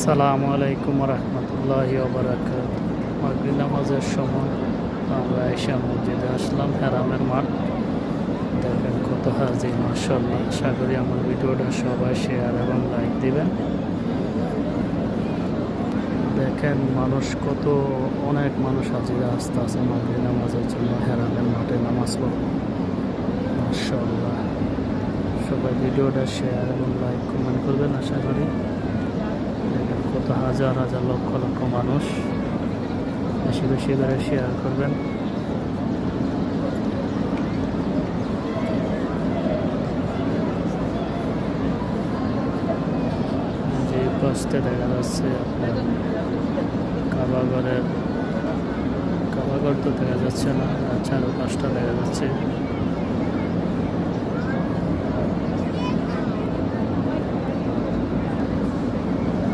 আসসালামু আলাইকুম রহমতুল্লাহি ওবারাকাতুহু। মাগরিব নামাজের সময় আমরা এশা মসজিদে আসলাম, হেরামের মাঠ। দেখেন কত হাজি, মাশাআল্লাহ। আশা করি আমার ভিডিওটা সবাই শেয়ার এবং লাইক দিবেন। দেখেন মানুষ কত, অনেক মানুষ হাজিরা আসতে আছে মাগরিব নামাজের জন্য হেরামের মাঠে নামাজ পড়বে। মাশাআল্লাহ, সবাই ভিডিওটা শেয়ার এবং লাইক কমেন্ট করবেন আশা করি। কত হাজার হাজার লক্ষ লক্ষ মানুষ, বেশি বেশি করে শেয়ার করবেন। যে পাশে দেখা যাচ্ছে আপনার কাবাঘর তো দেখা যাচ্ছে না, চারপাশটা দেখা যাচ্ছে।